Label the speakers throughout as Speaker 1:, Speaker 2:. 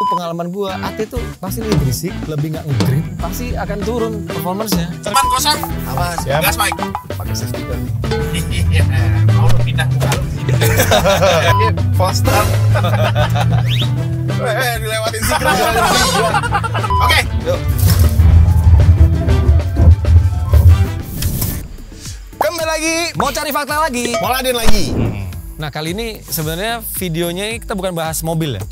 Speaker 1: Pengalaman gua, AT tuh pasti lebih berisik, lebih nggak nge-grip, pasti akan turun performance-nya.
Speaker 2: Depan kosong.
Speaker 3: Apa?
Speaker 2: Siap. Gas, Mike.
Speaker 3: Pakai safety gun.
Speaker 2: Iya. Mau lu pindah muka lu sini. Foster. Dilewatin secret. Oke.
Speaker 3: Yuk.
Speaker 2: Kembali lagi.
Speaker 1: Mau cari fakta lagi?
Speaker 2: Mau laden lagi.
Speaker 1: Nah kali ini sebenarnya videonya kita bukan bahas mobil ya.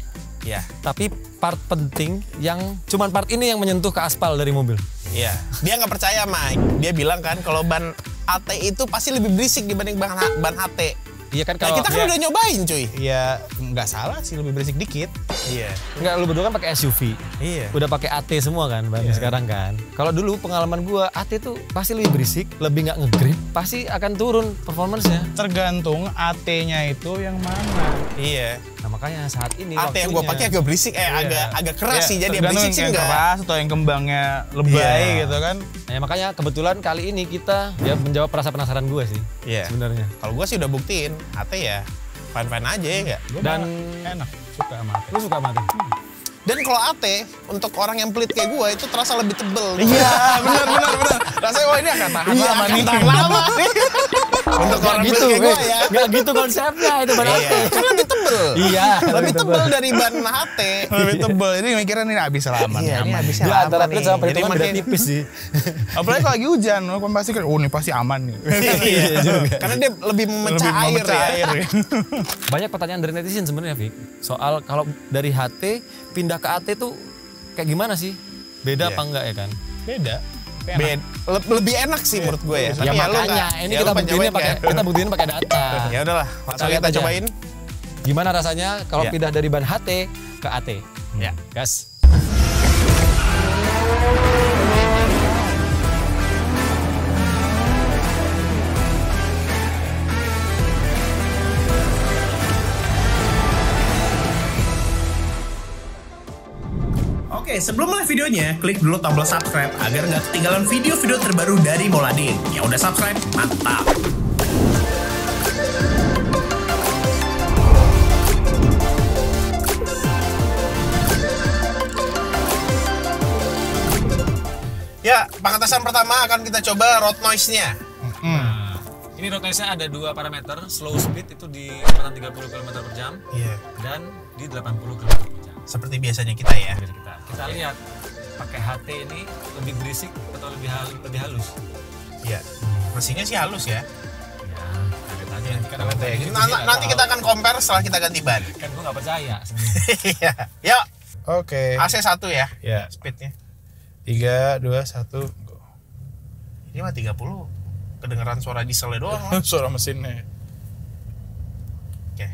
Speaker 2: Iya.
Speaker 1: Tapi part penting yang cuman part ini yang menyentuh ke aspal dari mobil.
Speaker 2: Iya. Dia nggak percaya, Mike. Dia bilang kan kalau ban AT itu pasti lebih berisik dibanding ban HT.
Speaker 1: Iya kan
Speaker 2: Nah,
Speaker 1: kalau
Speaker 2: kita kan udah nyobain, cuy.
Speaker 3: Iya, nggak salah sih, lebih berisik dikit.
Speaker 2: Iya.
Speaker 1: nggak lu berdua kan pakai SUV.
Speaker 2: Iya.
Speaker 1: Udah pakai AT semua kan bannya sekarang kan. Kalau dulu pengalaman gua AT tuh pasti lebih berisik, lebih nggak nge-grip, pasti akan turun performance-nya.
Speaker 3: Tergantung AT-nya itu yang mana.
Speaker 2: Iya.
Speaker 1: Nah makanya saat ini
Speaker 2: AT yang gua pakai agak berisik, agak keras sih, jadi
Speaker 3: tergantung
Speaker 2: berisik sih
Speaker 3: yang
Speaker 2: enggak.
Speaker 3: keras atau yang kembangnya lebay
Speaker 2: Iya.
Speaker 3: gitu kan.
Speaker 1: Nah, makanya kebetulan kali ini kita ya menjawab rasa penasaran gue sih.
Speaker 2: Iya.
Speaker 1: Sebenarnya.
Speaker 2: Kalau gua sih udah buktiin, AT ya fine-fine aja ya enggak?
Speaker 3: Gua
Speaker 1: Dan
Speaker 3: malah enak, suka sama AT.
Speaker 1: lu suka mati?
Speaker 2: Dan kalau AT untuk orang yang pelit kayak gua itu terasa lebih tebel.
Speaker 3: Iya,
Speaker 2: benar. Rasanya wah ini akan tahan lama nih. Tahan lama nih. Untuk orang pelit kayak gua ya.
Speaker 1: Nggak gitu konsepnya itu ban AT.
Speaker 2: Kan lebih tebel.
Speaker 1: Iya.
Speaker 2: Lebih tebel dari ban HT.
Speaker 3: Lebih tebel. Ini mikirnya nih habis lama nih.
Speaker 2: Iya, ini
Speaker 3: aman.
Speaker 2: habisnya
Speaker 1: Dia
Speaker 2: lama
Speaker 1: antara
Speaker 2: nih.
Speaker 1: pelit sama
Speaker 2: Jadi
Speaker 1: perhitungan beda
Speaker 2: makin
Speaker 1: tipis sih.
Speaker 3: Apalagi kalau lagi hujan, lo kan pasti kan, oh ini pasti aman nih.
Speaker 2: Iya juga. Karena dia lebih memecah air
Speaker 3: memecah
Speaker 2: ya.
Speaker 3: air.
Speaker 1: Banyak pertanyaan dari netizen sebenarnya, Vic. Soal kalau dari HT pindah ke AT tuh kayak gimana sih? Beda
Speaker 2: Iya.
Speaker 1: apa enggak ya kan?
Speaker 3: Beda.
Speaker 2: Lebih enak sih menurut gue ya.
Speaker 1: Ya
Speaker 2: Tapi ya lu
Speaker 1: makanya
Speaker 2: nggak-
Speaker 1: ini
Speaker 2: ya
Speaker 1: kita
Speaker 2: lu
Speaker 1: buktiinnya
Speaker 2: pengen
Speaker 1: pakai pakai data.
Speaker 2: Ya udahlah, langsung
Speaker 1: lihat
Speaker 2: kita
Speaker 1: aja.
Speaker 2: cobain.
Speaker 1: Gimana rasanya kalau
Speaker 2: Iya.
Speaker 1: pindah dari ban HT ke AT?
Speaker 2: Ya.
Speaker 1: Gas.
Speaker 4: Oke, sebelum mulai videonya, klik dulu tombol subscribe agar nggak ketinggalan video-video terbaru dari Moladin. Yang udah subscribe, mantap!
Speaker 2: Ya, pengetesan pertama akan kita coba road noise-nya.
Speaker 1: Ini road noise-nya ada dua parameter, slow speed itu di kecepatan 30 km per jam
Speaker 2: Iya.
Speaker 1: dan di 80 km per jam.
Speaker 2: Seperti biasanya kita ya.
Speaker 1: Jadi kita lihat pakai HT ini lebih berisik atau lebih halus.
Speaker 2: Iya. Mesinnya sih halus ya.
Speaker 1: Ya, lihat aja nanti kan
Speaker 2: Nanti kita akan compare setelah kita ganti ban.
Speaker 1: kan gue nggak percaya sebenarnya.
Speaker 2: Iya. Yuk,
Speaker 3: Oke.
Speaker 2: AC 1 ya.
Speaker 3: Ya.
Speaker 2: Speednya.
Speaker 3: 3, 2, 1, go.
Speaker 2: Ini mah 30. Kedengeran suara dieselnya doang.
Speaker 3: Suara mesinnya.
Speaker 2: Oke.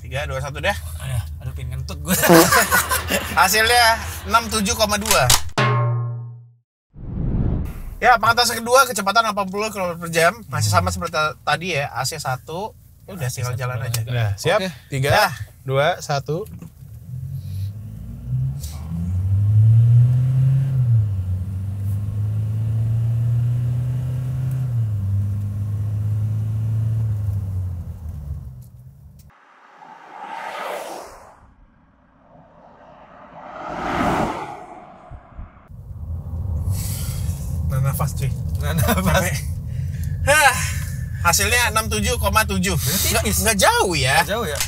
Speaker 2: Tiga, dua, satu deh.
Speaker 1: Aduh pengen ngentut gue.
Speaker 2: Hasilnya 67,2. Ya, pengetesan kedua kecepatan 80 km per jam. Masih sama seperti tadi ya, AC 1. Udah tinggal jalan aja.
Speaker 3: Nah, siap.
Speaker 1: Oke.
Speaker 3: 3, 2, 1.
Speaker 2: Nah, nafas cuy.
Speaker 1: Nah, nafas.
Speaker 2: Hah, hasilnya 67,7. Nggak jauh ya.
Speaker 1: Jauh ya.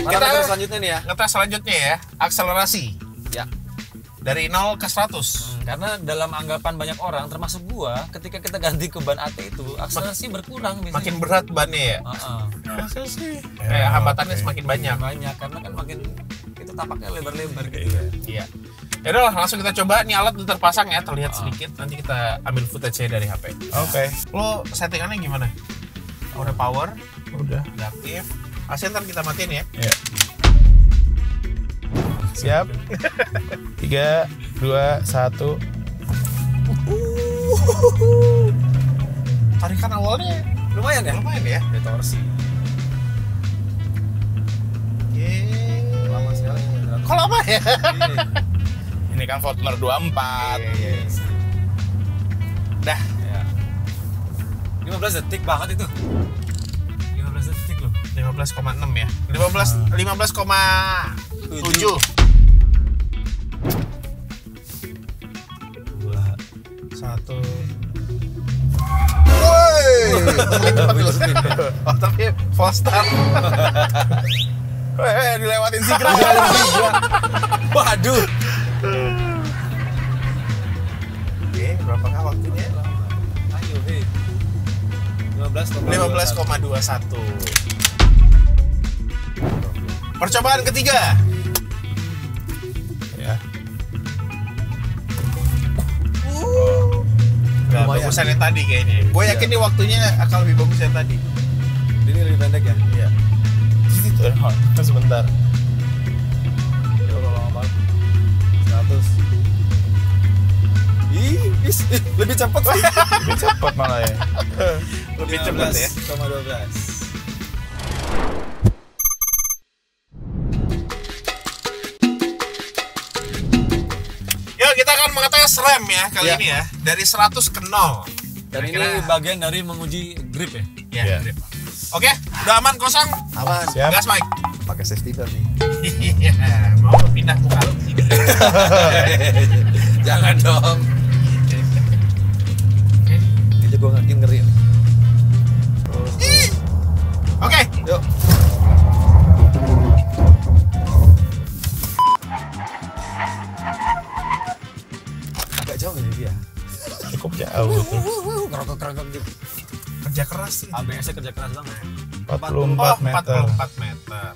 Speaker 1: Parameter selanjutnya nih ya.
Speaker 2: Ngetes selanjutnya ya, akselerasi.
Speaker 1: Ya.
Speaker 2: Dari 0 ke 100.
Speaker 1: Karena dalam anggapan banyak orang, termasuk gua, ketika kita ganti ke ban AT itu, akselerasi berkurang biasanya.
Speaker 2: Makin berat bannya ya.
Speaker 3: Masa sih?
Speaker 2: Hambatannya semakin banyak.
Speaker 1: Banyak, karena kan makin itu tapaknya lebar-lebar gitu.
Speaker 2: Iya. Ya udah langsung kita coba. Nih alat udah terpasang ya, terlihat sedikit. Nanti kita ambil footage-nya dari HP.
Speaker 3: Oke.
Speaker 2: Lo settingannya gimana? Udah power,
Speaker 3: Udah.
Speaker 2: udah aktif. AC ntar kita matiin ya.
Speaker 3: Ya. Siap. 3, 2, 1.
Speaker 2: Tarikan awalnya
Speaker 1: Lumayan ya?
Speaker 2: lumayan ya.
Speaker 1: Ada torsi. Lama sekali.
Speaker 2: Kok lama ya?
Speaker 3: Ini kan Fortuner 24.
Speaker 2: Iya.
Speaker 3: Dah.
Speaker 1: Ya. 15 detik banget itu. 15 detik loh.
Speaker 2: 15,6 ya. 15,7. 1. Woi. Oh, tapi false start.
Speaker 3: Dilewatin Sigra.
Speaker 1: Waduh.
Speaker 2: Oke, berapakah waktunya?
Speaker 1: Ayo, hei. 15,21.
Speaker 2: 15,21. Percobaan ketiga.
Speaker 3: Ya.
Speaker 2: Gak
Speaker 1: Lumayan.
Speaker 2: bagusan yang tadi kayaknya. Gue yakin nih waktunya akan lebih bagus yang tadi.
Speaker 1: Ini lebih pendek ya?
Speaker 2: Iya.
Speaker 3: Itu sebentar.
Speaker 1: Ya Allah, lama banget. 100. Lebih cepat sih.
Speaker 3: Lebih cepat malah ya.
Speaker 2: Lebih cepat ya.
Speaker 1: 15,12.
Speaker 2: Yuk kita akan mengetes rem ya kali
Speaker 1: Ya.
Speaker 2: ini ya. Dari 100 ke 0.
Speaker 1: Dan ini
Speaker 2: Kira-kira-
Speaker 1: bagian dari menguji grip ya?
Speaker 2: Ya,
Speaker 3: Iya.
Speaker 2: grip. Oke, udah aman kosong.
Speaker 1: Aman.
Speaker 3: Siap.
Speaker 2: Gas Mike.
Speaker 1: Pakai safety belt nih.
Speaker 2: Iya, mau pindah muka lu ke sini.
Speaker 1: Jangan dong. Ini aja gue ngakin ngeri ya.
Speaker 2: Oke,
Speaker 1: Yuk. Agak jauh ya dia.
Speaker 3: Cukup jauh.
Speaker 1: Ngerokok-ngerokok gitu.
Speaker 2: kerja keras sih.
Speaker 1: ABS-nya kerja keras banget.
Speaker 3: 44 meter.
Speaker 2: 44 meter.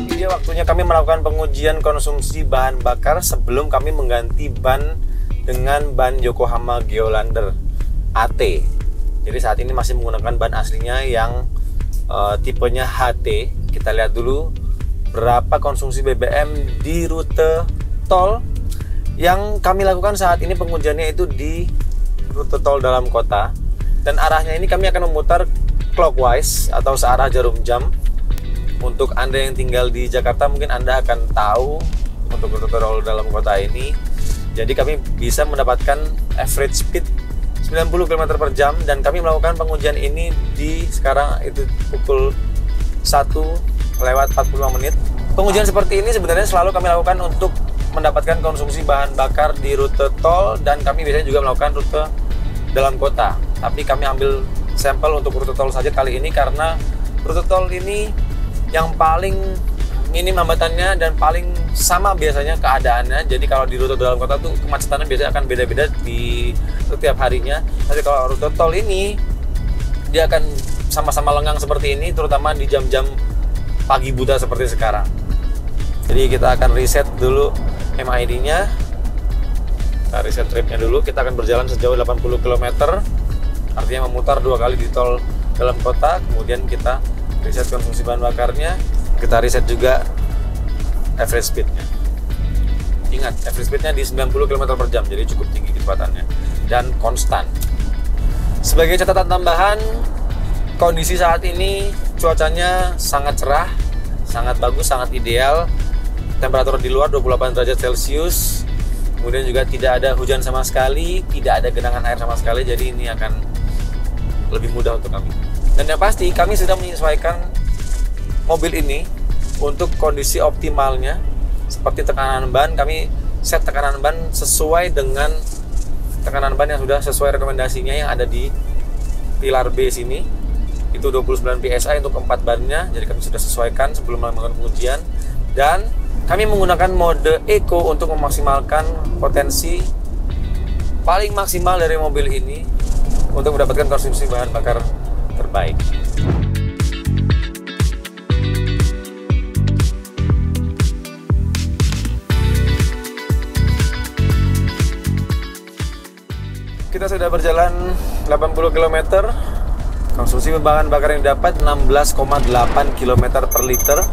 Speaker 1: Ini dia waktunya kami melakukan pengujian konsumsi bahan bakar sebelum kami mengganti ban dengan ban Yokohama Geolander AT. Jadi saat ini masih menggunakan ban aslinya yang tipenya HT. Kita lihat dulu berapa konsumsi BBM di rute tol yang kami lakukan saat ini. Pengujiannya itu di rute tol dalam kota, dan arahnya ini kami akan memutar clockwise atau searah jarum jam. Untuk Anda yang tinggal di Jakarta mungkin Anda akan tahu untuk rute tol dalam kota ini. Jadi kami bisa mendapatkan average speed 90 km per jam, dan kami melakukan pengujian ini di sekarang itu pukul 1:45 menit. Pengujian seperti ini sebenarnya selalu kami lakukan untuk mendapatkan konsumsi bahan bakar di rute tol, dan kami biasanya juga melakukan rute dalam kota. Tapi kami ambil sampel untuk rute tol saja kali ini karena rute tol ini yang paling minim hambatannya dan paling sama biasanya keadaannya. Jadi kalau di rute dalam kota tuh kemacetannya biasanya akan beda-beda di setiap harinya. Tapi kalau rute tol ini dia akan sama-sama lengang seperti ini, terutama di jam-jam pagi buta seperti sekarang. Jadi kita akan reset dulu MID-nya. Kita reset tripnya dulu. Kita akan berjalan sejauh 80 km. Artinya memutar 2 kali di tol dalam kota. Kemudian kita reset konsumsi bahan bakarnya. Kita reset juga average speed-nya. Ingat, average speed-nya di 90 km per jam. Jadi cukup tinggi kecepatannya. Dan konstan. Sebagai catatan tambahan, kondisi saat ini cuacanya sangat cerah, sangat bagus, sangat ideal. Temperatur di luar 28 derajat Celcius. Kemudian juga tidak ada hujan sama sekali, tidak ada genangan air sama sekali. Jadi ini akan lebih mudah untuk kami. Dan yang pasti kami sudah menyesuaikan mobil ini untuk kondisi optimalnya. Seperti tekanan ban, kami set tekanan ban sesuai dengan tekanan ban yang sudah sesuai rekomendasinya yang ada di pilar B sini. Itu 29 PSI untuk 4 bannya. Jadi kami sudah sesuaikan sebelum melakukan pengujian. Dan kami menggunakan mode Eco untuk memaksimalkan potensi paling maksimal dari mobil ini untuk mendapatkan konsumsi bahan bakar terbaik. Kita sudah berjalan 80 km. Konsumsi bahan bakar yang dapat 16,8 km per liter.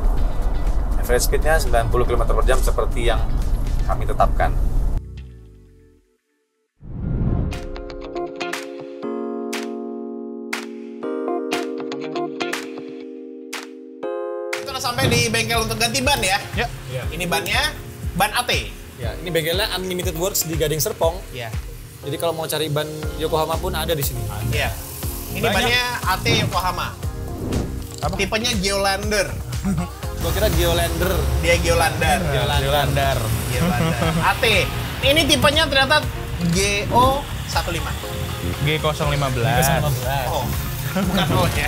Speaker 1: average speednya 90 km per jam seperti yang kami tetapkan.
Speaker 2: Kita udah sampai di bengkel untuk ganti ban ya.
Speaker 3: Ya.
Speaker 2: Ini bannya ban AT.
Speaker 1: Ya, ini bengkelnya Unlimited Works di Gading Serpong.
Speaker 2: Ya.
Speaker 1: Jadi kalau mau cari ban Yokohama pun ada di sini.
Speaker 2: Iya. Ini
Speaker 3: Banyak.
Speaker 2: bannya AT Yokohama.
Speaker 3: Apa?
Speaker 2: Tipenya Geolander.
Speaker 1: Gua kira Geolander.
Speaker 2: Dia Geolander.
Speaker 3: Geolander.
Speaker 2: Geolander. AT. Ini tipenya ternyata GO15.
Speaker 3: G015.
Speaker 2: Oh. Bukan O ya.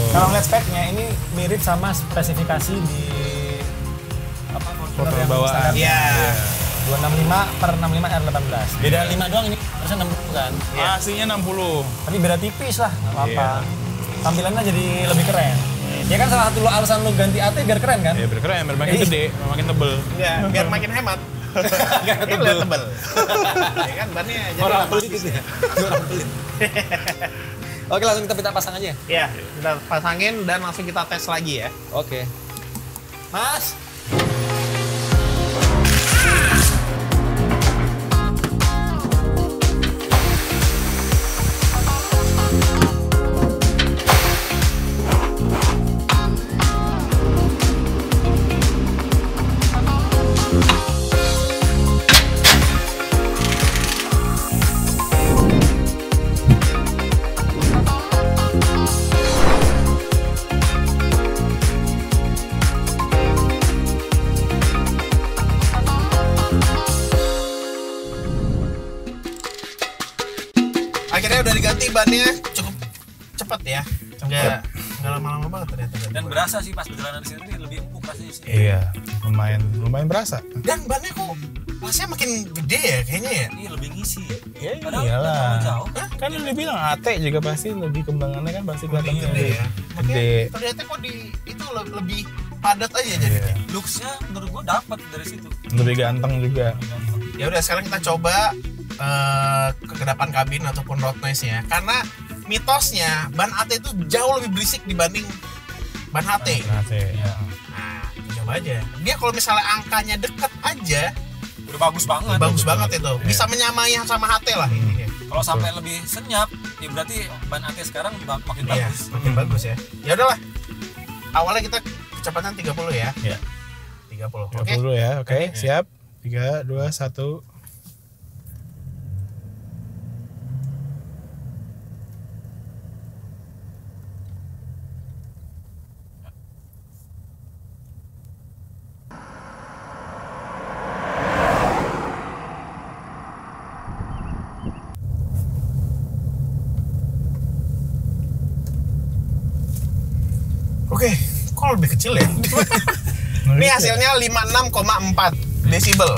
Speaker 1: Kalau ngeliat speknya ini mirip sama spesifikasi di apa
Speaker 3: Motor bawaan.
Speaker 2: Iya.
Speaker 1: 265/65 R18. Beda 5 doang ini. Harusnya 60 kan.
Speaker 2: Iya.
Speaker 3: Aslinya 60.
Speaker 1: Tapi beda tipis lah, nggak apa-apa.
Speaker 3: Iya.
Speaker 1: Tampilannya jadi lebih keren. Ya kan salah satu alasan lu ganti AT biar keren kan?
Speaker 3: Ya berkeren, biar makin gede, makin tebel.
Speaker 2: Iya, biar makin hemat. Ini udah tebel. Ya kan bannya jadi
Speaker 1: Orang pelit gitu ya. Orang pelit. Oke, langsung kita pasang aja.
Speaker 2: Iya, kita pasangin dan langsung kita tes lagi ya.
Speaker 1: Oke. Mas.
Speaker 2: Akhirnya udah diganti bannya cukup cepet ya. Nggak lama-lama banget ternyata.
Speaker 1: Dan berasa sih pas perjalanan di sini lebih empuk rasanya sih.
Speaker 3: Iya, lumayan berasa.
Speaker 2: Dan bannya kok masnya makin gede ya kayaknya ya.
Speaker 1: Iya, lebih ngisi.
Speaker 3: Ya
Speaker 1: Padahal
Speaker 3: iyalah.
Speaker 1: terlalu jauh.
Speaker 3: Kan udah bilang AT juga pasti lebih kembangannya kan pasti kelihatan
Speaker 2: Gede
Speaker 3: gede.
Speaker 2: ya. Makanya
Speaker 3: Gede.
Speaker 2: ternyata kok di itu lebih padat aja jadinya.
Speaker 1: Looks-nya menurut gua dapat dari situ.
Speaker 3: Lebih ganteng juga.
Speaker 2: Ya udah sekarang kita coba kegedapan kabin ataupun road noise-nya. Karena mitosnya ban AT itu jauh lebih berisik dibanding ban HT.
Speaker 3: AT. Ya.
Speaker 2: Nah, coba aja. Dia kalau misalnya angkanya deket aja,
Speaker 1: Udah bagus banget.
Speaker 2: bagus banget itu. Bisa menyamai sama HT lah ini.
Speaker 1: Kalau sampai lebih senyap, ya berarti ban AT sekarang makin
Speaker 2: Iya,
Speaker 1: bagus.
Speaker 2: makin bagus ya. Ya udahlah. Awalnya kita kecepatan 30 ya.
Speaker 3: Iya.
Speaker 2: 30.
Speaker 3: 30
Speaker 2: Oke.
Speaker 3: dulu ya. Oke, siap. 3 2 1.
Speaker 2: Oke, kok lebih kecil ya? Ini hasilnya 56,4 desibel.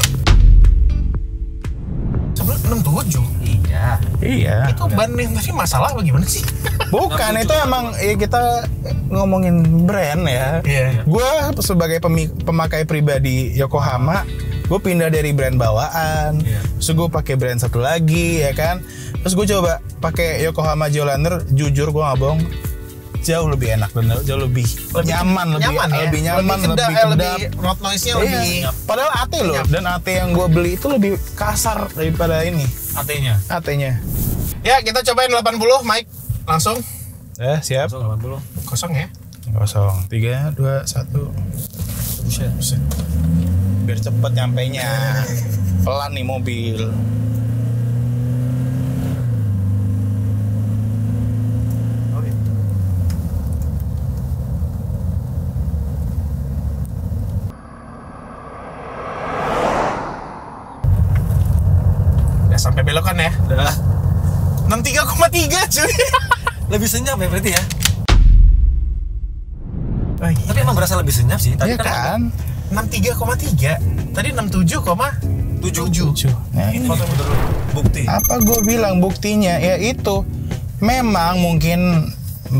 Speaker 2: Sebelum 67.
Speaker 1: Iya.
Speaker 3: Iya.
Speaker 2: Itu ban yang tadi masalah bagaimana sih?
Speaker 3: Bukan, itu emang ya kita ngomongin brand ya.
Speaker 2: Iya.
Speaker 3: Gue sebagai pemakai pribadi Yokohama, gue pindah dari brand bawaan, terus gue pakai brand satu lagi ya kan. Terus gue coba pakai Yokohama Geolander, jujur gue nggak bohong, jauh lebih enak dan jauh lebih nyaman, lebih nyaman, lebih
Speaker 2: road noise-nya
Speaker 3: Iya.
Speaker 2: lebih.
Speaker 3: Padahal AT loh, dan AT yang gue beli itu lebih kasar daripada ini
Speaker 1: AT-nya.
Speaker 3: AT-nya.
Speaker 2: Ya, kita cobain 80, Mike. Langsung.
Speaker 3: Siap.
Speaker 1: 80.
Speaker 2: Kosong ya.
Speaker 3: Kosong. 3 2 1.
Speaker 1: Buset.
Speaker 3: Biar cepet nyampainya. Pelan nih mobil.
Speaker 2: Udah sampai belokan ya.
Speaker 1: Udah.
Speaker 2: 63,3 cuy.
Speaker 1: Lebih senyap ya berarti ya.
Speaker 2: Oh, iya.
Speaker 1: Tapi emang berasa lebih senyap sih. Tadi
Speaker 3: Iya kan?
Speaker 2: 63,3. Tadi 67,7.
Speaker 3: Nah, ini
Speaker 1: foto dulu. Bukti.
Speaker 3: apa gue bilang buktinya ya itu memang mungkin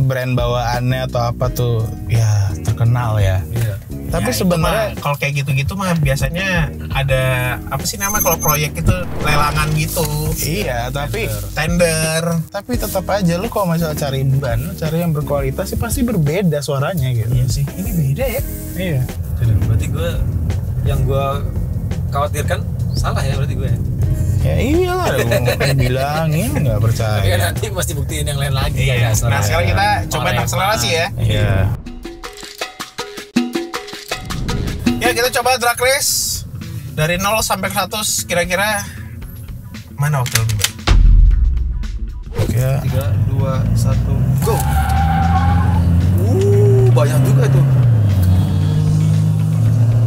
Speaker 3: brand bawaannya atau apa tuh ya terkenal ya.
Speaker 1: Iya.
Speaker 3: Tapi
Speaker 2: Ya, itu
Speaker 3: sebenarnya
Speaker 2: mah kalau kayak gitu-gitu mah biasanya ada apa sih nama kalau proyek itu lelangan gitu.
Speaker 3: iya, tapi
Speaker 2: Tender.
Speaker 3: tetap aja lu kalau misalnya cari ban, lu cari yang berkualitas sih pasti berbeda suaranya gitu.
Speaker 2: Iya sih, ini beda ya.
Speaker 3: Iya.
Speaker 1: Berarti yang gue khawatirkan salah ya berarti gue ya.
Speaker 3: Ya iyalah, gue bilangin nggak
Speaker 1: Tapi kan
Speaker 3: percaya.
Speaker 1: nanti mesti buktiin yang lain lagi.
Speaker 2: Iya.
Speaker 1: kan,
Speaker 2: Nah, sekarang kita coba
Speaker 1: Orang
Speaker 2: akselerasi ya.
Speaker 3: Iya.
Speaker 2: Ya, kita coba drag race dari 0 sampai 100 kira-kira mana waktu lebih baik?
Speaker 3: Ya.
Speaker 1: 3, 2, 1, go. Banyak juga itu.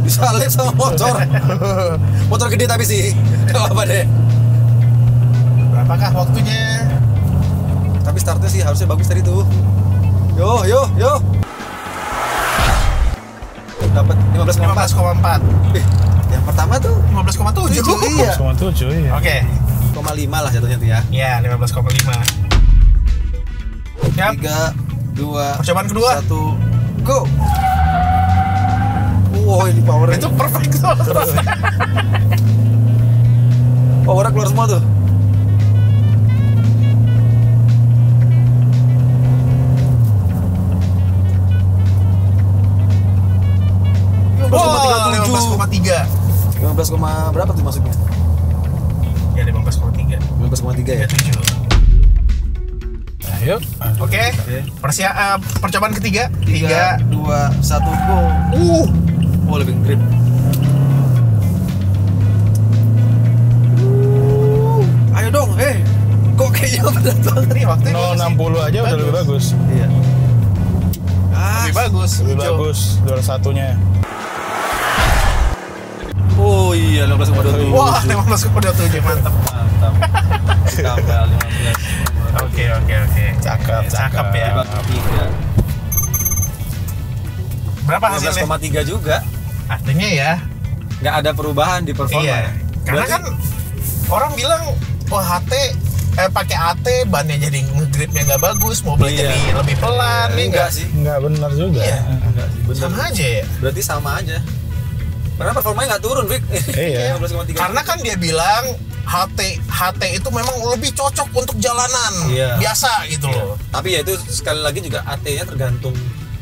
Speaker 1: Disalip sama motor. Motor gede tapi sih. Gak apa deh.
Speaker 2: Berapakah waktunya?
Speaker 1: Tapi startnya sih harusnya bagus tadi tuh. Yo. Dapat 15,4.
Speaker 2: 15,4.
Speaker 1: Yang pertama tuh
Speaker 2: 15,7.
Speaker 1: iya.
Speaker 3: Sama 7 ya.
Speaker 2: Oke.
Speaker 1: 0,5 lah jatuhnya tuh ya.
Speaker 2: Ya, 15,5. Siap.
Speaker 1: 3, 2,
Speaker 2: Percobaan kedua.
Speaker 1: 1, go. Wow, ini powernya.
Speaker 2: Itu perfect tuh.
Speaker 1: Powernya keluar semua tuh.
Speaker 2: Wow, 15,3.
Speaker 1: 15, berapa tuh masuknya?
Speaker 2: Ya, 15,3.
Speaker 1: 15,3 ya?
Speaker 2: 37.
Speaker 3: Ayo.
Speaker 2: Oke. Percobaan ketiga. 3.
Speaker 1: 3, 2, 1, go. Oh, lebih grip. Ayo dong, kok kayaknya berat banget nih waktunya.
Speaker 3: 060 aja udah lebih bagus.
Speaker 1: Iya.
Speaker 2: Lebih bagus.
Speaker 3: Lebih
Speaker 2: Hijau.
Speaker 3: bagus juara satunya.
Speaker 1: Oh iya, 15,27.
Speaker 2: Wah, 15,27 mantap.
Speaker 1: Mantap. Ditambah 15.
Speaker 2: Oke.
Speaker 3: Cakep
Speaker 2: ya. Berapa hasilnya?
Speaker 1: 15,3 juga.
Speaker 2: Artinya ya.
Speaker 1: Nggak ada perubahan di performa.
Speaker 2: Iya. Karena
Speaker 1: Berarti-
Speaker 2: kan orang bilang wah pakai AT bannya jadi ngegripnya nggak bagus, mobilnya
Speaker 1: Iya.
Speaker 2: jadi lebih pelan, nih
Speaker 1: enggak sih.
Speaker 3: Enggak benar juga.
Speaker 2: Iya.
Speaker 1: Enggak sih, bener.
Speaker 2: Sama aja ya.
Speaker 1: Berarti sama aja. Karena performanya nggak turun, Vic.
Speaker 3: Iya.
Speaker 1: 15,3.
Speaker 2: Karena kan dia bilang HT itu memang lebih cocok untuk jalanan
Speaker 1: Iya.
Speaker 2: biasa gitu loh.
Speaker 1: Tapi ya itu sekali lagi juga AT-nya tergantung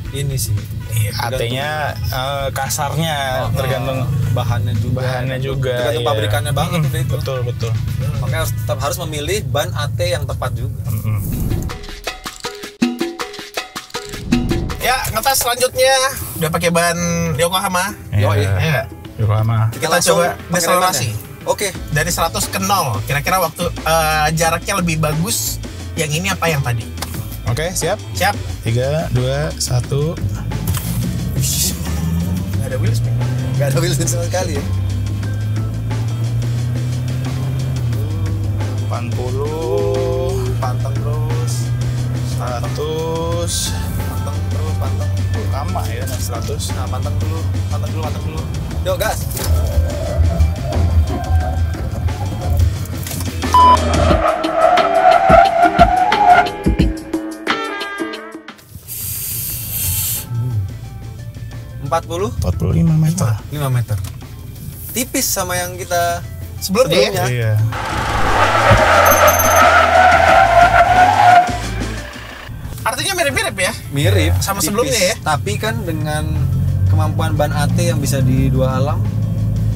Speaker 1: ini sih.
Speaker 2: Iya.
Speaker 3: AT-nya kasarnya tergantung
Speaker 1: bahannya juga. Tergantung
Speaker 3: iya.
Speaker 1: pabrikannya banget udah itu.
Speaker 3: Betul.
Speaker 1: Makanya tetap harus memilih ban AT yang tepat juga.
Speaker 2: Ya, ngetes selanjutnya udah pakai ban Yokohama.
Speaker 1: Yoi.
Speaker 3: Iya.
Speaker 2: Ya nggak?
Speaker 3: Yokohama.
Speaker 2: Kita
Speaker 1: langsung
Speaker 2: coba
Speaker 1: pakai
Speaker 2: deselerasi.
Speaker 1: remnya. Oke.
Speaker 2: Dari 100 ke 0. Kira-kira waktu jaraknya lebih bagus yang ini apa yang tadi?
Speaker 3: Oke, siap.
Speaker 2: Siap?
Speaker 3: 3, 2, 1.
Speaker 2: Nggak ada wheel spin.
Speaker 1: Nggak ada wheel spin sama sekali ya.
Speaker 3: 80,
Speaker 1: Pantang terus.
Speaker 3: 100.
Speaker 1: Pantang.
Speaker 3: Lama ya, 100.
Speaker 1: Nah, pantang dulu. Yuk, gas. Puluh
Speaker 3: 45 meter.
Speaker 1: 5 meter. Tipis sama yang kita
Speaker 2: Sebelumnya ya?
Speaker 3: Iya.
Speaker 2: Artinya mirip-mirip ya?
Speaker 1: mirip
Speaker 2: Sama
Speaker 1: tipis.
Speaker 2: sebelumnya ya?
Speaker 1: Tapi kan dengan kemampuan ban AT yang bisa di dua alam,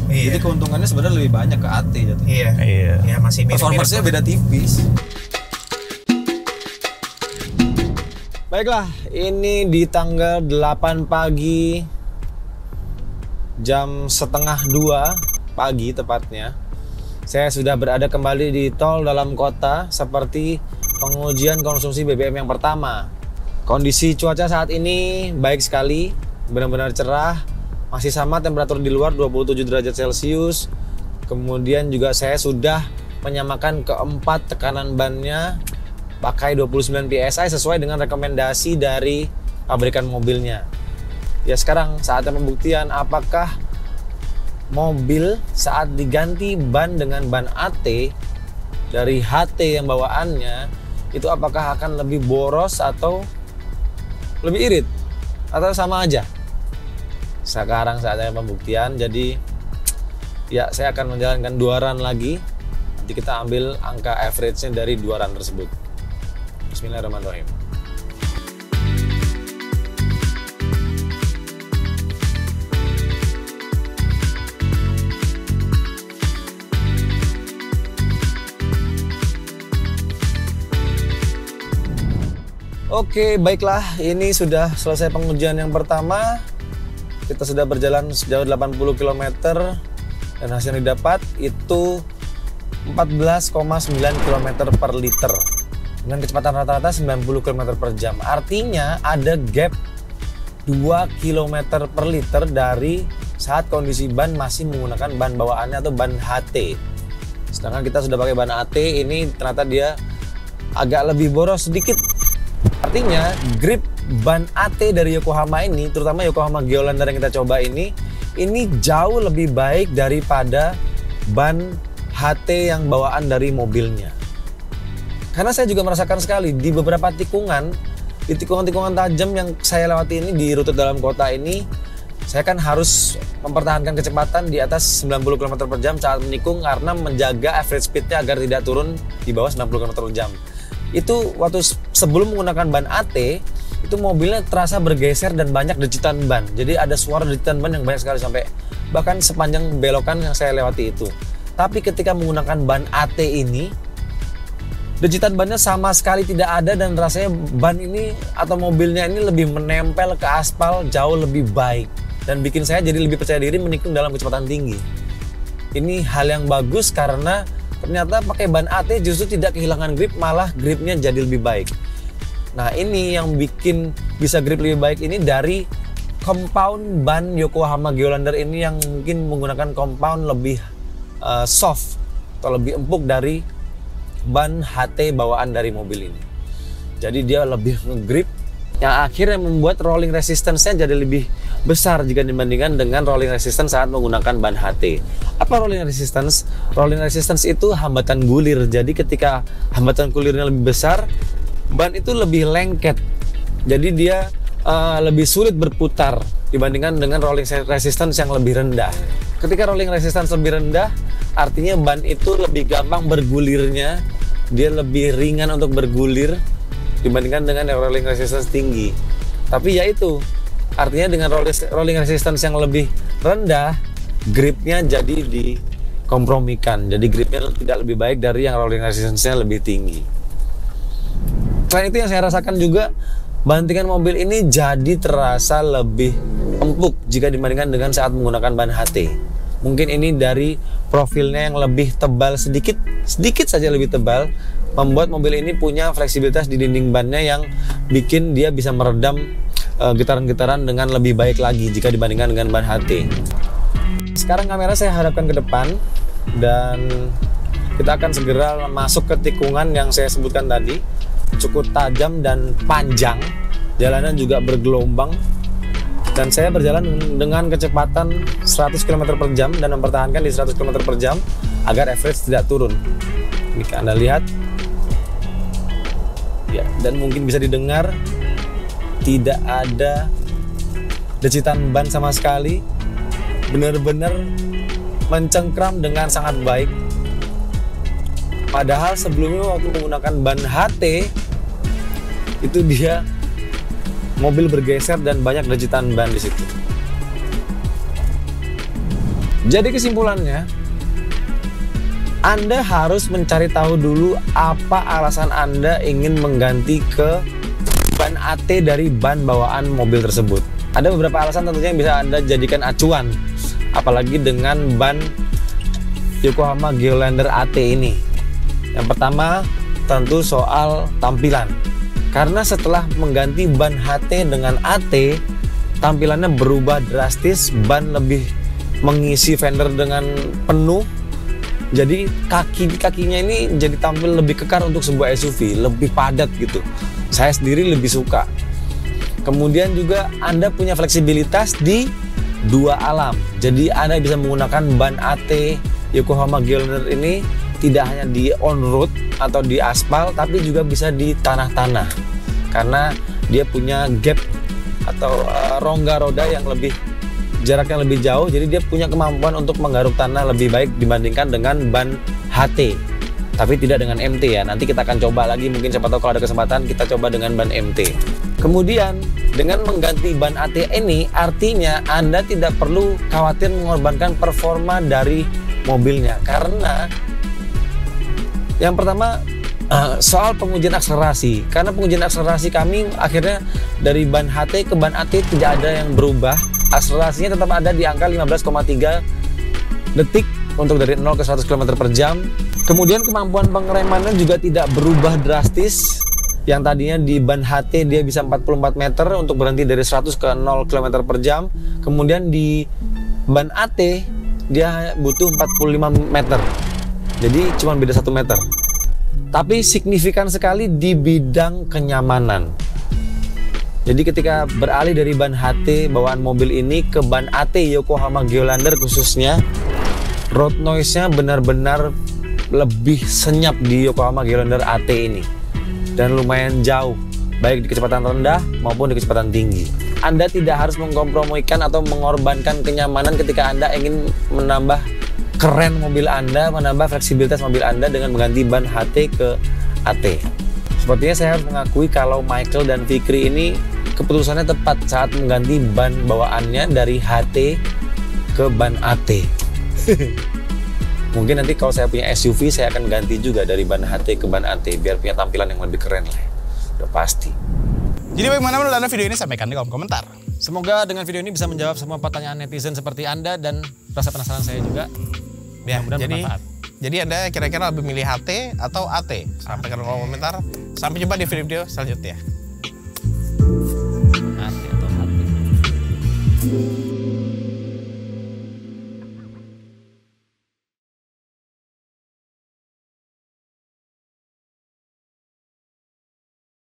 Speaker 1: jadi keuntungannya sebenarnya lebih banyak ke AT jatuh.
Speaker 2: Iya.
Speaker 3: Iya.
Speaker 2: Ya masih mirip-mirip.
Speaker 1: Performance-nya beda tipis. Baiklah, ini di tanggal 8 pagi jam setengah 2 pagi tepatnya. Saya sudah berada kembali di tol dalam kota seperti pengujian konsumsi BBM yang pertama. Kondisi cuaca saat ini baik sekali, benar-benar cerah. Masih sama temperatur di luar 27 derajat Celcius. Kemudian juga saya sudah menyamakan keempat tekanan bannya pakai 29 PSI sesuai dengan rekomendasi dari pabrikan mobilnya. Ya sekarang saatnya pembuktian apakah mobil saat diganti ban dengan ban AT dari HT yang bawaannya itu apakah akan lebih boros atau lebih irit atau sama aja. sekarang saatnya pembuktian. Jadi ya saya akan menjalankan 2 run lagi. Nanti kita ambil angka average-nya dari 2 run tersebut. Bismillahirrahmanirrahim. Oke, baiklah, ini sudah selesai pengujian yang pertama. Kita sudah berjalan sejauh 80 km dan hasil yang didapat itu 14,9 km per liter dengan kecepatan rata-rata 90 km per jam. Artinya ada gap 2 km per liter dari saat kondisi ban masih menggunakan ban bawaannya atau ban HT. Sedangkan kita sudah pakai ban AT, ini ternyata dia agak lebih boros sedikit. Artinya grip ban AT dari Yokohama ini, terutama Yokohama Geolander yang kita coba ini jauh lebih baik daripada ban HT yang bawaan dari mobilnya. Karena saya juga merasakan sekali di beberapa tikungan, di tikungan-tikungan tajam yang saya lewati ini di rute dalam kota ini, saya kan harus mempertahankan kecepatan di atas 90 km per jam saat menikung karena menjaga average speednya agar tidak turun di bawah 90 km per jam. Itu waktu sebelum menggunakan ban AT, itu mobilnya terasa bergeser dan banyak dejitan ban. Jadi ada suara dejitan ban yang banyak sekali sampai bahkan sepanjang belokan yang saya lewati itu. Tapi ketika menggunakan ban AT ini, dejitan bannya sama sekali tidak ada dan rasanya ban ini atau mobilnya ini lebih menempel ke aspal jauh lebih baik dan bikin saya jadi lebih percaya diri menikung dalam kecepatan tinggi. Ini hal yang bagus karena ternyata pakai ban AT justru tidak kehilangan grip, malah gripnya jadi lebih baik. Nah, ini yang bikin bisa grip lebih baik ini dari compound ban Yokohama Geolander ini yang mungkin menggunakan compound lebih soft atau lebih empuk dari ban HT bawaan dari mobil ini. Jadi dia lebih ngegrip yang akhirnya membuat rolling resistance-nya jadi lebih besar jika dibandingkan dengan rolling resistance saat menggunakan ban HT. Apa rolling resistance? Rolling resistance itu hambatan gulir. Jadi ketika hambatan gulirnya lebih besar, ban itu lebih lengket. Jadi dia lebih sulit berputar dibandingkan dengan rolling resistance yang lebih rendah. Ketika rolling resistance lebih rendah, artinya ban itu lebih gampang bergulirnya. Dia lebih ringan untuk bergulir dibandingkan dengan rolling resistance tinggi. Tapi ya itu, artinya dengan rolling resistance yang lebih rendah, gripnya jadi dikompromikan. Jadi gripnya tidak lebih baik dari yang rolling resistance-nya lebih tinggi. Selain itu yang saya rasakan juga, bantingan mobil ini jadi terasa lebih empuk jika dibandingkan dengan saat menggunakan ban HT. Mungkin ini dari profilnya yang lebih tebal sedikit saja lebih tebal, membuat mobil ini punya fleksibilitas di dinding bannya yang bikin dia bisa meredam getaran-getaran dengan lebih baik lagi jika dibandingkan dengan ban HT. Sekarang kamera saya hadapkan ke depan dan kita akan segera masuk ke tikungan yang saya sebutkan tadi. Cukup tajam dan panjang, jalanan juga bergelombang, dan saya berjalan dengan kecepatan 100 km per jam dan mempertahankan di 100 km per jam agar average tidak turun. Ini Anda lihat ya, dan mungkin bisa didengar tidak ada dejitan ban sama sekali, benar-benar mencengkram dengan sangat baik. Padahal sebelumnya waktu menggunakan ban HT itu dia mobil bergeser dan banyak dejitan ban di situ. Jadi kesimpulannya, Anda harus mencari tahu dulu apa alasan Anda ingin mengganti ke ban AT dari ban bawaan mobil tersebut. Ada beberapa alasan tentunya yang bisa Anda jadikan acuan, apalagi dengan ban Yokohama Geolander AT ini. Yang pertama tentu soal tampilan. Karena setelah mengganti ban HT dengan AT, tampilannya berubah drastis, ban lebih mengisi fender dengan penuh. Jadi kaki-kakinya ini jadi tampil lebih kekar untuk sebuah SUV, lebih padat gitu. Saya sendiri lebih suka. Kemudian juga Anda punya fleksibilitas di dua alam. Jadi Anda bisa menggunakan ban AT Yokohama Geolander ini tidak hanya di on-road atau di aspal, tapi juga bisa di tanah-tanah. Karena dia punya gap atau rongga roda yang lebih jaraknya lebih jauh, jadi dia punya kemampuan untuk menggaruk tanah lebih baik dibandingkan dengan ban HT. Tapi tidak dengan MT ya. Nanti kita akan coba lagi, mungkin siapa tahu kalau ada kesempatan kita coba dengan ban MT. Kemudian dengan mengganti ban AT ini artinya Anda tidak perlu khawatir mengorbankan performa dari mobilnya, karena yang pertama soal pengujian akselerasi. Karena pengujian akselerasi kami akhirnya dari ban HT ke ban AT tidak ada yang berubah. Akselerasinya tetap ada di angka 15,3 detik untuk dari 0 ke 100 km per jam. Kemudian kemampuan pengeremannya juga tidak berubah drastis. Yang tadinya di ban HT dia bisa 44 meter untuk berhenti dari 100 ke 0 km per jam. Kemudian di ban AT dia butuh 45 meter. Jadi cuma beda 1 meter. Tapi signifikan sekali di bidang kenyamanan. Jadi ketika beralih dari ban HT bawaan mobil ini ke ban AT Yokohama Geolandar khususnya, road noise-nya benar-benar lebih senyap di Yokohama Geolandar AT ini. Dan lumayan jauh, baik di kecepatan rendah maupun di kecepatan tinggi. Anda tidak harus mengkompromikan atau mengorbankan kenyamanan ketika Anda ingin menambah keren mobil Anda, menambah fleksibilitas mobil Anda dengan mengganti ban HT ke AT. Sepertinya saya harus mengakui kalau Michael dan Fikri ini keputusannya tepat saat mengganti ban bawaannya dari HT ke ban AT. Mungkin nanti kalau saya punya SUV saya akan ganti juga dari ban HT ke ban AT biar punya tampilan yang lebih keren lah. Udah pasti.
Speaker 3: Jadi bagaimana menurut Anda video ini? Sampaikan di kolom komentar.
Speaker 1: Semoga dengan video ini bisa menjawab semua pertanyaan netizen seperti Anda dan rasa penasaran saya juga.
Speaker 3: Ya, jadi Anda kira-kira lebih milih HT atau AT? Sampaikan di kolom komentar. Sampai jumpa di video selanjutnya.